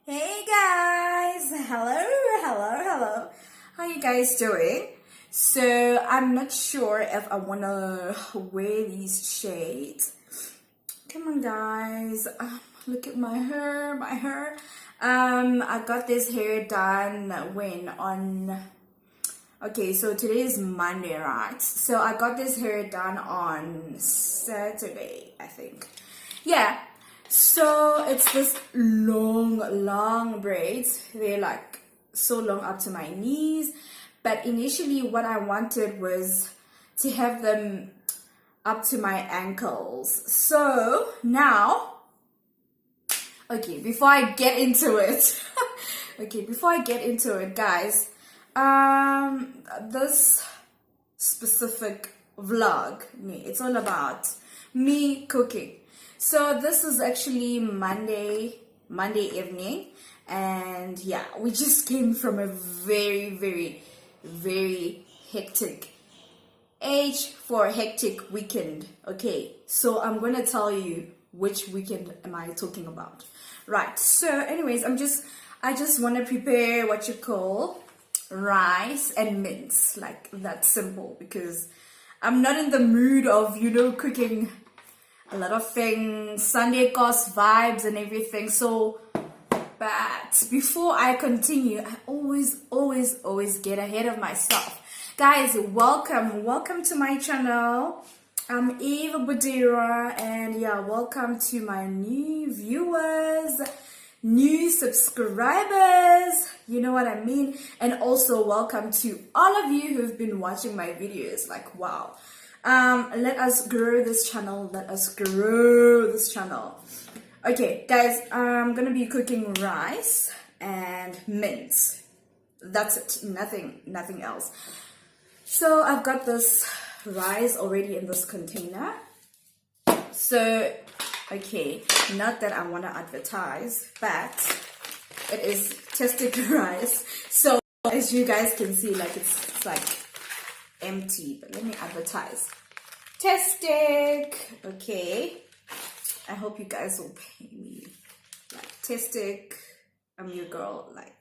Hey guys, hello. How you guys doing? So I'm not sure if I wanna wear these shades. Come on guys, look at my hair. I got this hair done okay, so today is Monday, right? So I got this hair done on Saturday, I think. Yeah, so it's this long braids. They're like so long up to my knees. But initially what I wanted was to have them up to my ankles. So now, okay, before I get into it, guys, this specific vlog, it's all about me cooking. So this is actually Monday evening, and yeah, we just came from a very hectic weekend. Okay, so I'm gonna tell you which weekend am I talking about. Right, so anyways, I just want to prepare what you call rice and mince, like that simple, because I'm not in the mood of cooking a lot of things, Sunday cost vibes and everything. So, but before I continue, I always get ahead of myself. Guys, welcome to my channel. I'm Eva Budira, and yeah, welcome to my new viewers, new subscribers, you know what I mean? And also welcome to all of you who've been watching my videos. Like, wow. Let us grow this channel. Okay, guys, I'm gonna be cooking rice and mince. That's it. Nothing else. So I've got this rice already in this container. So, okay, not that I want to advertise, but it is tested rice. So as you guys can see, like it's like empty, but let me advertise. Testic. Okay, I hope you guys will pay me. Like, Testic, I'm your girl, like,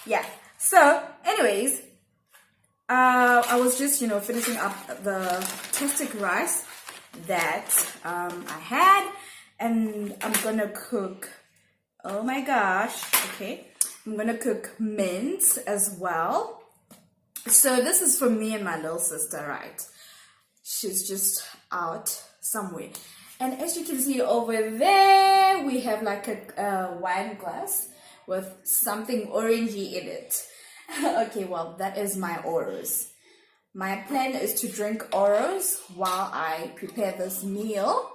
yeah. So anyways, I was just finishing up the Testic rice that I had, and I'm gonna cook, oh my gosh, okay, I'm gonna cook mince as well. So this is for me and my little sister, right? She's just out somewhere. And as you can see over there, we have like a wine glass with something orangey in it. Okay, well, that is my Oros. My plan is to drink Oros while I prepare this meal.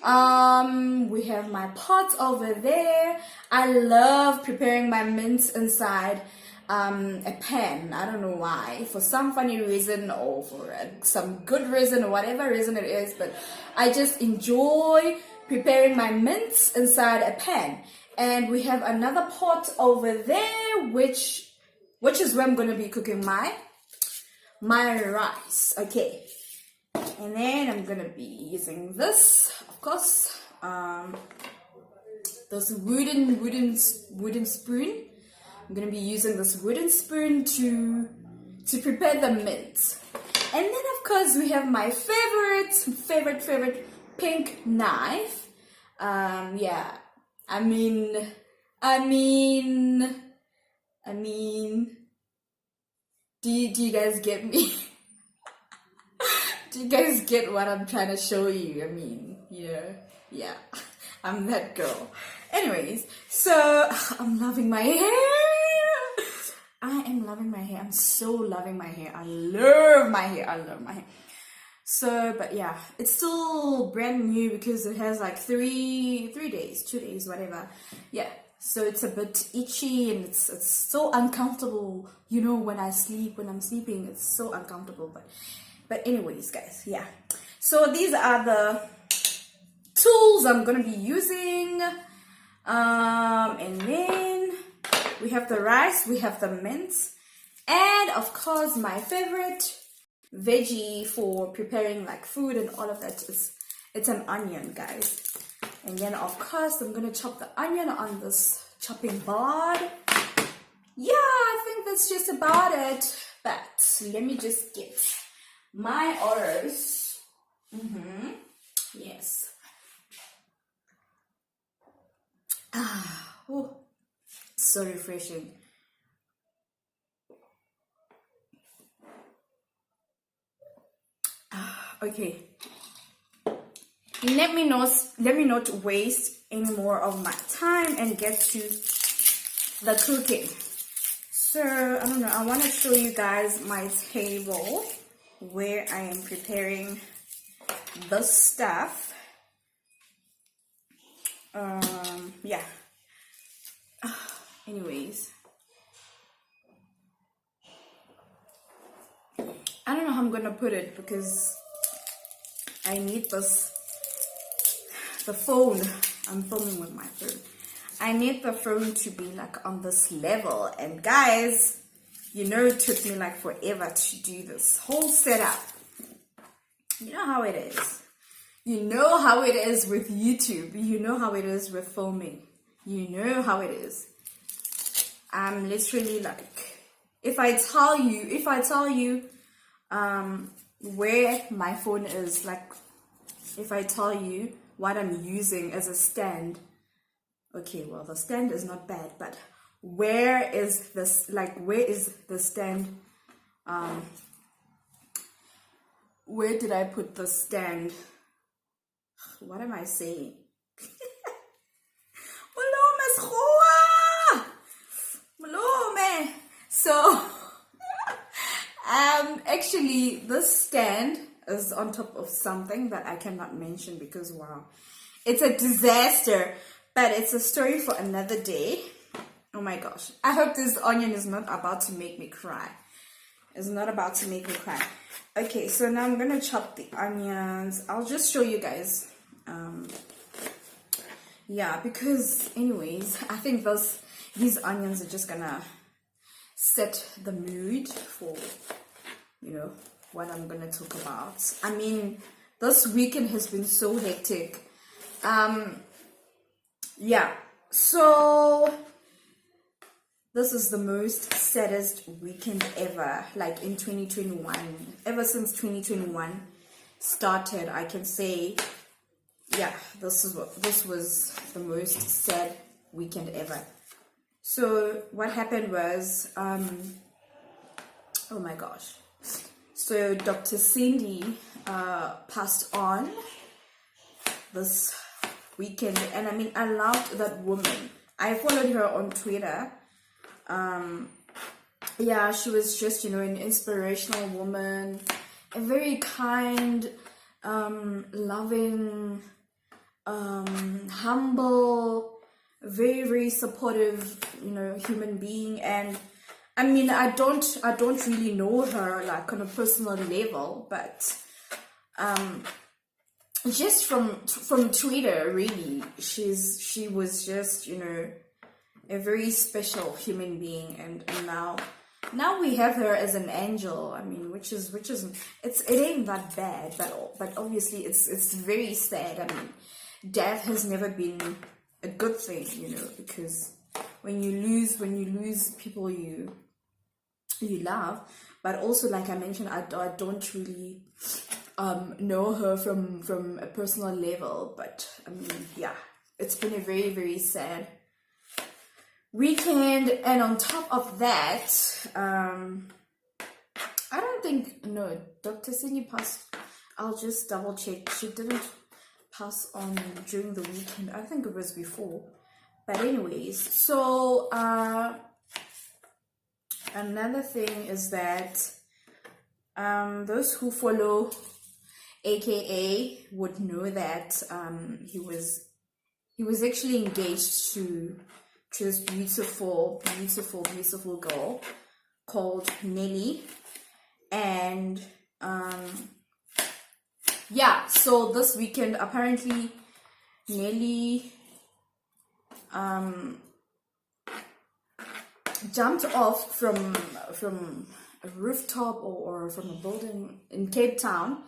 We have my pot over there. I love preparing my mince inside a pan. I don't know why, for some funny reason, or for some good reason, or whatever reason it is, but I just enjoy preparing my mince inside a pan. And we have another pot over there, which is where I'm going to be cooking my rice. Okay, and then I'm going to be using this, of course, this wooden spoon. I'm gonna be using this wooden spoon to prepare the mince. And then of course we have my favorite pink knife. Yeah, I mean, do you guys get me? Do you guys get what I'm trying to show you? I mean, yeah, I'm that girl. Anyways, so I'm loving my hair. I am loving my hair. I'm so loving my hair. I love my hair. So, but yeah, it's still brand new because it has like 2 days, whatever. Yeah, so it's a bit itchy and it's so uncomfortable. When I'm sleeping, it's so uncomfortable. But anyways, guys, yeah. So these are the tools I'm gonna be using. And then we have the rice, we have the mince, and of course my favorite veggie for preparing like food and all of that is, it's an onion, guys. And then of course I'm gonna chop the onion on this chopping board. Yeah, I think that's just about it. But let me just get my Oros. Yes. Oh, so refreshing. Okay. Let me not waste any more of my time and get to the cooking. So I don't know, I want to show you guys my table where I am preparing the stuff. Yeah. Anyways, I don't know how I'm gonna put it because I need the phone. I'm filming with my phone. I need the phone to be like on this level, and guys, you know, it took me like forever to do this whole setup. You know how it is. You know how it is with YouTube. You know how it is with filming. You know how it is. I'm literally like, if I tell you where my phone is, like if I tell you what I'm using as a stand, okay, well, the stand is not bad, but where is this, like, where is the stand? Where did I put the stand? What am I saying? So, actually, this stand is on top of something that I cannot mention because, wow, it's a disaster. But it's a story for another day. Oh my gosh. I hope this onion is not about to make me cry. It's not about to make me cry. Okay, so now I'm going to chop the onions. I'll just show you guys. Yeah, because anyways, I think these onions are just going to set the mood for, you know, what I'm going to talk about. I mean, this weekend has been so hectic. Yeah, so this is the most saddest weekend ever, like in 2021. Ever since 2021 started, I can say, yeah, this was the most sad weekend ever. So what happened was, oh my gosh. So Dr. Cindy passed on this weekend, and I mean, I loved that woman. I followed her on Twitter. Yeah, she was just, you know, an inspirational woman, a very kind, loving, humble, very, very supportive, you know, human being. And I mean, I don't really know her like on a personal level, but just from Twitter, really, she was just, you know, a very special human being, and now we have her as an angel. I mean, which is it ain't that bad, but obviously it's very sad. I mean, death has never been a good thing, you know, because when you lose people you love, but also, like I mentioned, I don't really know her from a personal level, but I mean, yeah, it's been a very, very sad weekend. And on top of that, I don't think, no, Dr. Cindy passed, I'll just double check, she didn't pass on during the weekend. I think it was before, but anyways. So another thing is that those who follow AKA would know that he was actually engaged to this beautiful girl called Nelly. And yeah, so this weekend apparently Nelly jumped off from a rooftop or from a building in Cape Town.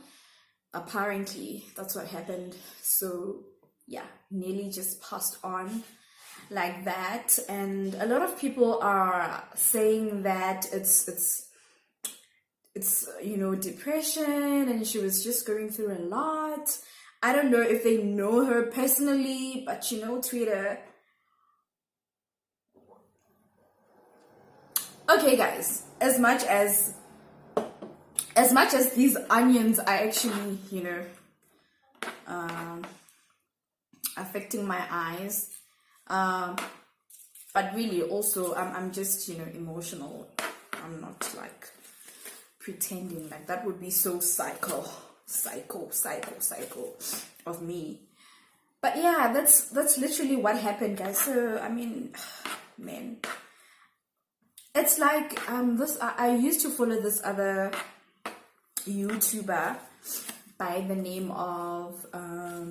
Apparently that's what happened. So yeah, Nelly just passed on like that. And a lot of people are saying that it's you know, depression, and she was just going through a lot. I don't know if they know her personally, but you know, Twitter. Okay guys, as much as these onions are actually, you know, affecting my eyes, but really also I'm just, you know, emotional. I'm not like pretending, like that would be so psycho of me. But yeah, that's literally what happened, guys. So I mean, man, it's like this I used to follow this other YouTuber by the name of oh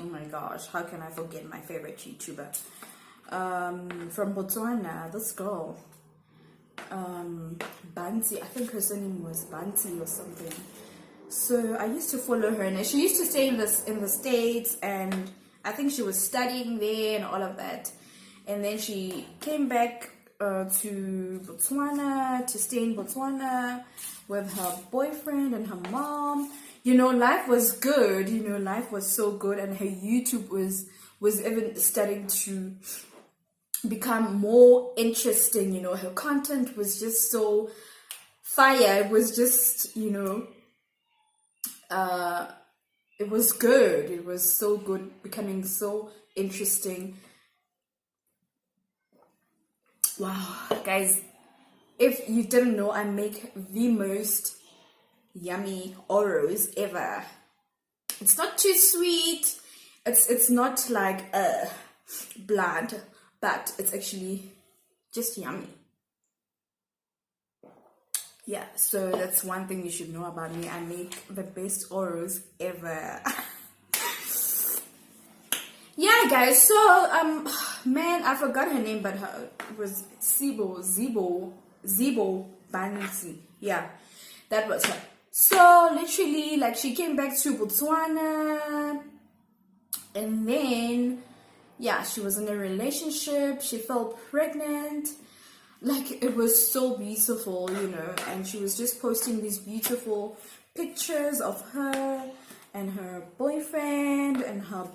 my gosh, how can I forget my favorite YouTuber from Botswana, this girl, Bansi, I think her surname was Bansi or something. So I used to follow her, and she used to stay in the States, and I think she was studying there and all of that. And then she came back to Botswana to stay in Botswana with her boyfriend and her mom. You know, life was good. You know, life was so good, and her YouTube was even starting to become more interesting. You know, her content was just so fire. It was just, you know, it was good. It was so good, becoming so interesting. Wow, guys, if you didn't know, I make the most yummy Oreos ever. It's not too sweet. It's not like bland, but it's actually just yummy. Yeah, so that's one thing you should know about me. I make the best Oreos ever. Yeah, guys, so man, I forgot her name, but it was Zibo Bansi. Yeah, that was her. So literally, like, she came back to Botswana, and then yeah, she was in a relationship, she fell pregnant. Like, it was so beautiful, you know, and she was just posting these beautiful pictures of her and her boyfriend and her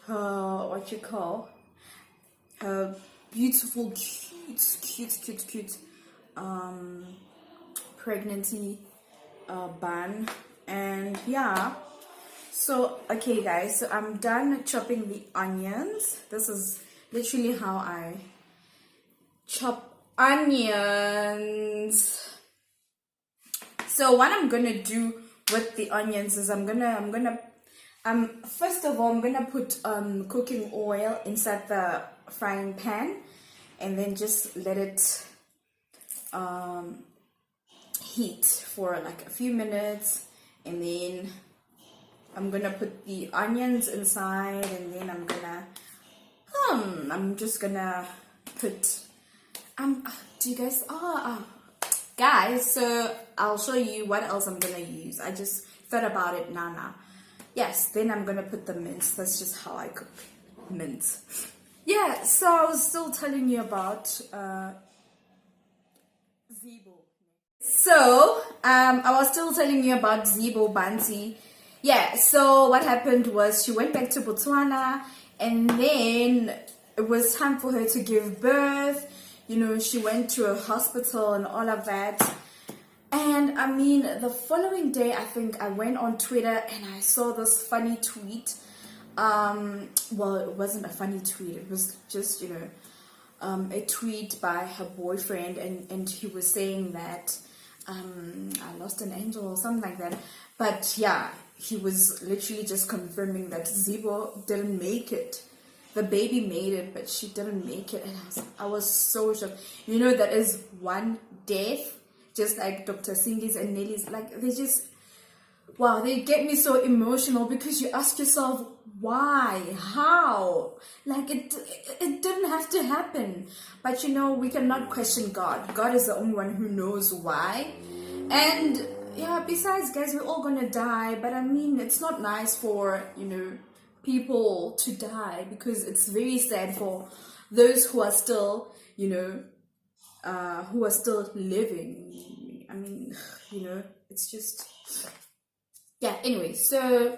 what you call, her beautiful cute pregnancy bun. And yeah, so okay guys, so I'm done chopping the onions. This is literally how I chop onions. So what I'm gonna do with the onions is first of all, I'm gonna put cooking oil inside the frying pan, and then just let it heat for like a few minutes, and then I'm gonna put the onions inside, and then I'm just gonna put do you guys guys, so I'll show you what else I'm gonna use. I just thought about it now. Yes, then I'm gonna put the mince. That's just how I cook mince. Yeah, so I was still telling you about Zibo. So I was still telling you about Zibo Bansi. Yeah, so what happened was she went back to Botswana, and then it was time for her to give birth. You know, she went to a hospital and all of that. And I mean, the following day, I think I went on Twitter and I saw this funny tweet. Well, it wasn't a funny tweet. It was just, you know, a tweet by her boyfriend, and he was saying that I lost an angel or something like that. But yeah, he was literally just confirming that Zibo didn't make it. The baby made it, but she didn't make it. And I was so shocked. You know, that is one death, just like Dr. Cindy's and Nelly's. Like, they just, wow, they get me so emotional, because you ask yourself, why? How? Like, it didn't have to happen. But you know, we cannot question God. God is the only one who knows why. And yeah, besides, guys, we're all gonna die, but I mean, it's not nice for, people to die, because it's very sad for those who are still, who are still living. I mean, it's just, yeah, anyway, so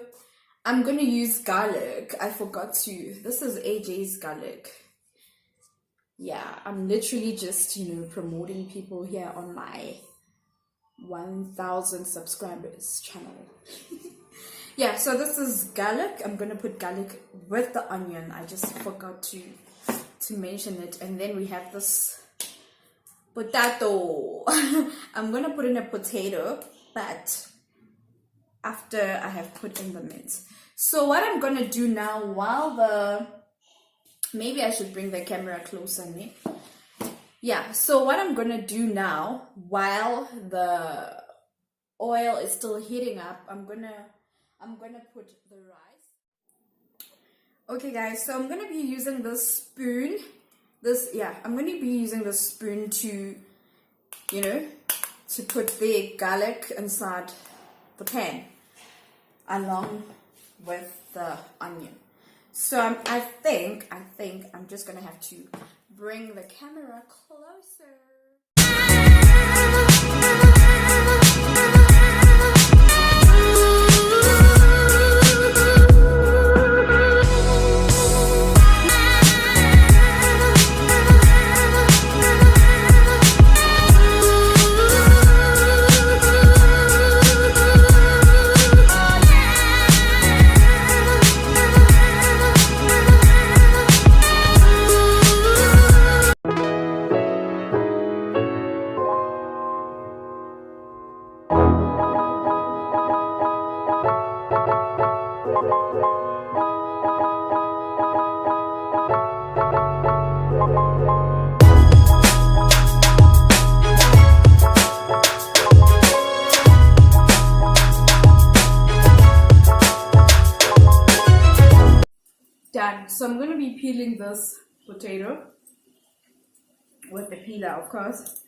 I'm gonna use garlic. I forgot to, this is AJ's garlic. Yeah, I'm literally just, promoting people here on my 1,000 subscribers channel. Yeah, so this is garlic. I'm gonna put garlic with the onion. I just forgot to mention it. And then we have this potato. I'm gonna put in a potato, but after I have put in the mint. So what I'm gonna do now, maybe I should bring the camera closer, ne? Yeah, so what I'm gonna do now, while the oil is still heating up, I'm gonna put the rice. Okay guys, so I'm gonna be using this spoon. I'm gonna be using this spoon to, to put the garlic inside the pan, along with the onion. So I think I'm just gonna have to bring the camera closer. Done. So I'm going to be peeling this potato with the peeler, of course.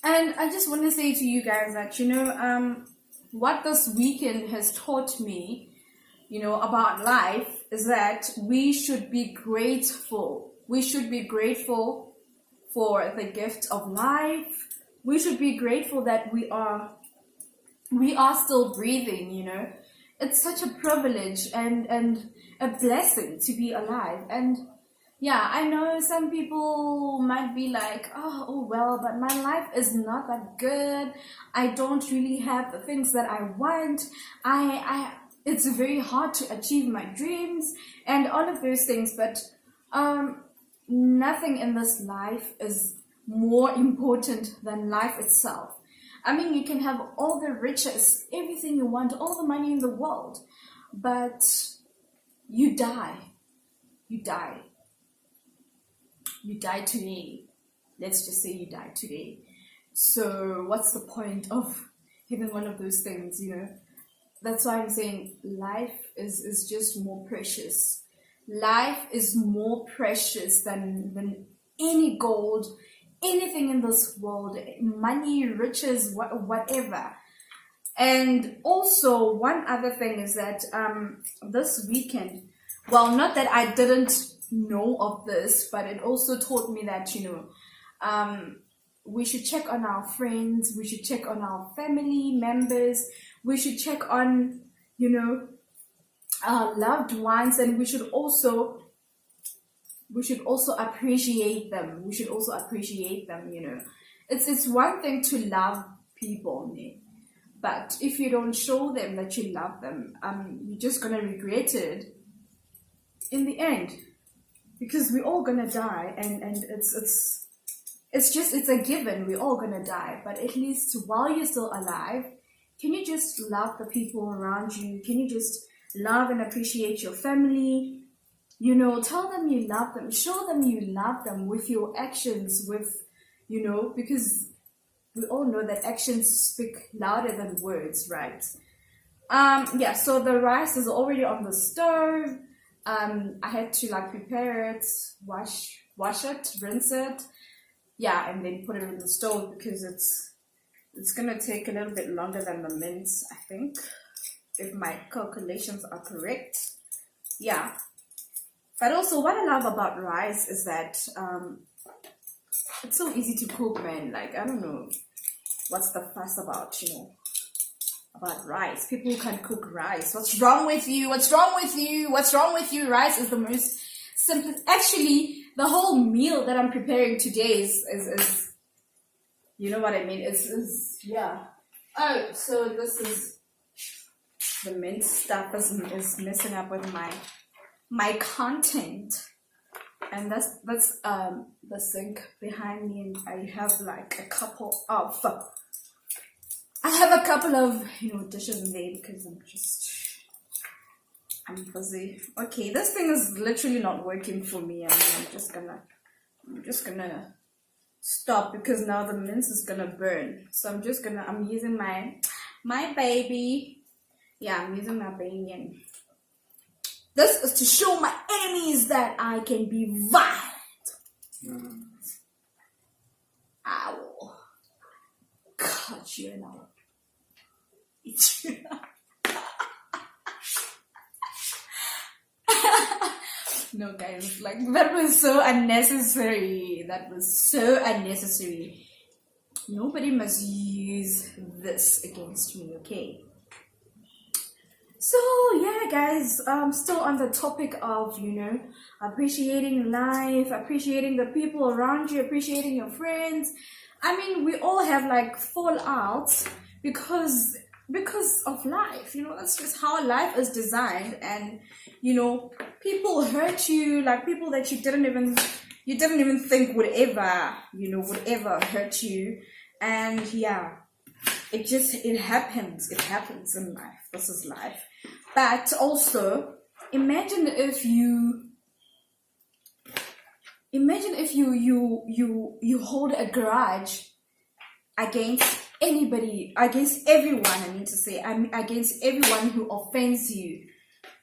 And I just want to say to you guys that, what this weekend has taught me, about life, is that we should be grateful. We should be grateful for the gift of life. We should be grateful that we are still breathing, It's such a privilege and a blessing to be alive. And yeah, I know some people might be like, oh well, but my life is not that good. I don't really have the things that I want. It's very hard to achieve my dreams and all of those things. But nothing in this life is more important than life itself. I mean, you can have all the riches, everything you want, all the money in the world, but you die. You die. You die today. Let's just say you die today. So what's the point of having one of those things, That's why I'm saying life is just more precious. Life is more precious than any gold, anything in this world, money, riches, whatever. And also one other thing is that this weekend, well, not that I didn't know of this, but it also taught me that we should check on our friends, we should check on our family members, we should check on our loved ones, and we should also appreciate them. It's one thing to love people, but if you don't show them that you love them, you're just gonna regret it in the end, because we're all gonna die, and it's a given, we're all gonna die. But at least while you're still alive, can you just love the people around you? Can you just love and appreciate your family? Tell them you love them, show them you love them with your actions, because we all know that actions speak louder than words, right? Yeah, so the rice is already on the stove. I had to prepare it, wash it, rinse it, yeah, and then put it on the stove because It's gonna take a little bit longer than the mince, I think, if my calculations are correct. Yeah. But also, what I love about rice is that it's so easy to cook, man. Like, I don't know what's the fuss about, about rice. People who can't cook rice. What's wrong with you? What's wrong with you? What's wrong with you? Rice is the most simple. Actually, the whole meal that I'm preparing today is you know what I mean? Yeah. Oh, so this is the mint stuff is messing up with my content. And that's the sink behind me, and I have like a couple of dishes in there because I'm busy. Okay, this thing is literally not working for me. I mean, I'm just gonna stop because now the mince is gonna burn. So I'm using my baby. Yeah, I'm using my baby, and this is to show my enemies that I can be violent. I will cut you and I'll eat you. No, guys, like, that was so unnecessary. That was so unnecessary. Nobody must use this against me, okay? So yeah, guys, still on the topic of, appreciating life, appreciating the people around you, appreciating your friends. I mean, we all have like fallouts because of life, that's just how life is designed. And people hurt you, like people that you didn't even think would ever hurt you. And yeah, it happens in life. This is life. But also, imagine if you hold a grudge against anybody, against everyone. Against everyone who offends you.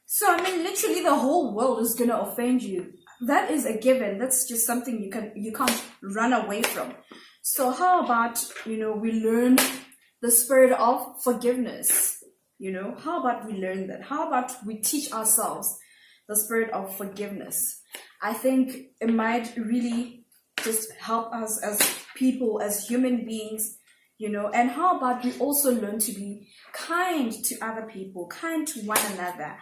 So I mean, literally the whole world is gonna offend you. That is a given. That's just something you can't run away from. So how about we learn the spirit of forgiveness? How about we learn that? How about we teach ourselves the spirit of forgiveness? I think it might really just help us as people, as human beings, and how about we also learn to be kind to other people, kind to one another,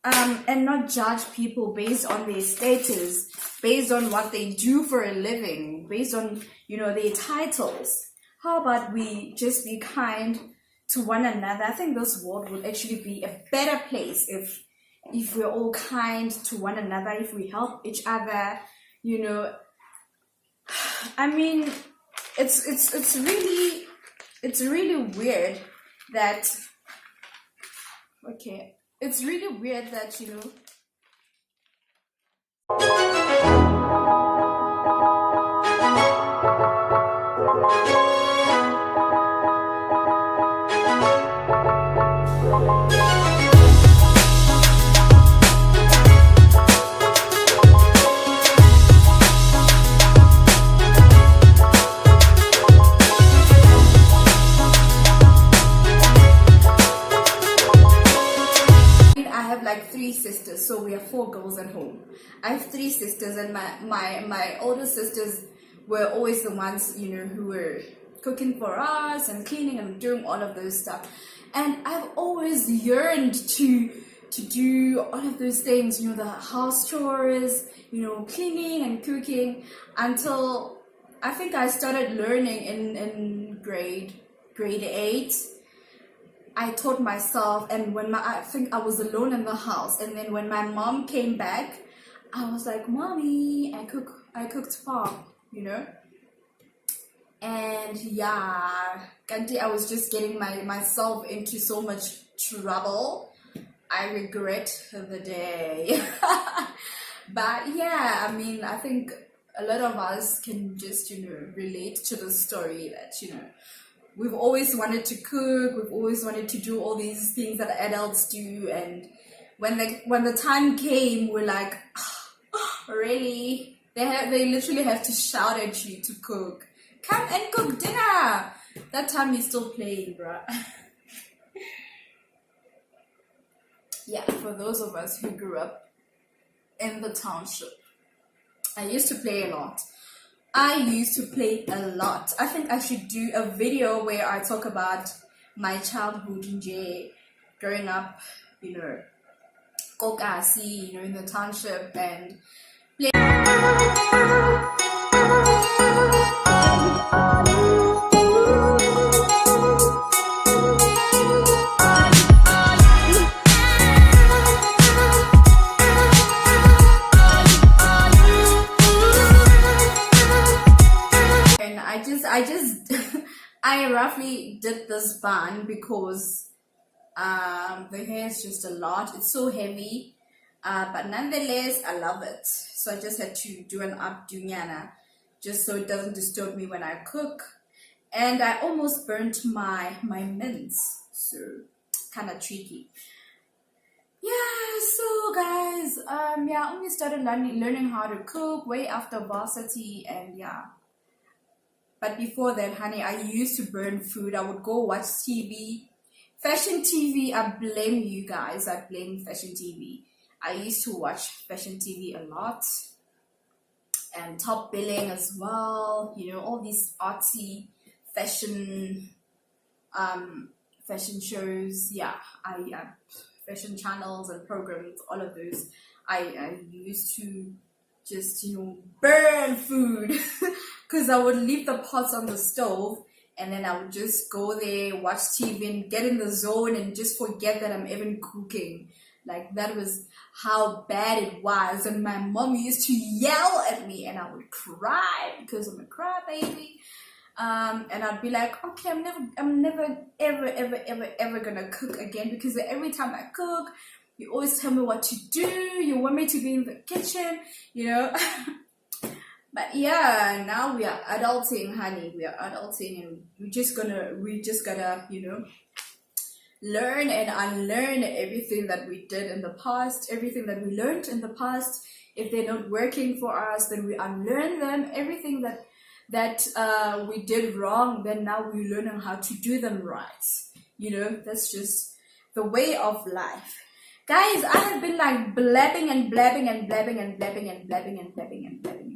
and not judge people based on their status, based on what they do for a living, based on, their titles. How about we just be kind to one another? I think this world would actually be a better place if we're all kind to one another, if we help each other, I mean, it's really weird that, okay, it's really weird that, sisters, so we are 4 girls at home. I have 3 sisters, and my older sisters were always the ones who were cooking for us and cleaning and doing all of those stuff. And I've always yearned to do all of those things, the house chores, cleaning and cooking, until I think I started learning in grade 8. I taught myself, and I think I was alone in the house, and then when my mom came back, I was like, "Mommy, I cooked farm," and yeah, I was just getting myself into so much trouble. I regret the day. But yeah, I mean, I think a lot of us can just relate to the story that we've always wanted to cook, we've always wanted to do all these things that adults do, and when the time came, we're like, oh, really? They literally have to shout at you to cook. Come and cook dinner. That time he's still playing, bruh. Yeah, for those of us who grew up in the township, I used to play a lot. I think I should do a video where I talk about my childhood in J, growing up, you know, Kokasi, you know, in the township and play. I roughly did this bun because the hair is just a lot. It's so heavy, but nonetheless, I love it. So I just had to do an updo just so it doesn't disturb me when I cook. And I almost burnt my mince, so kind of tricky. Yeah, so guys, I only started learning how to cook way after varsity, and yeah. But before that, honey, I used to burn food. I would go watch TV. Fashion TV, I blame you guys. I blame fashion TV. I used to watch fashion TV a lot. And Top Billing as well. You know, all these artsy fashion shows. Yeah, fashion channels and programs, all of those. I used to just, you know, burn food because I would leave the pots on the stove and then I would just go there, watch TV and get in the zone and just forget that I'm even cooking. Like, that was how bad it was. And my mom used to yell at me and I would cry because I'm a crybaby. And I'd be like, okay, I'm never ever gonna cook again, because every time I cook, you always tell me what to do. You want me to be in the kitchen, you know. But yeah, now we are adulting, honey. We are adulting, and we just gotta, you know, learn and unlearn everything that we did in the past, everything that we learned in the past. If they're not working for us, then we unlearn them. Everything that we did wrong, then now we're learning how to do them right. You know, that's just the way of life. Guys, I have been like blabbing and blabbing and blabbing and blabbing and blabbing and blabbing and blabbing.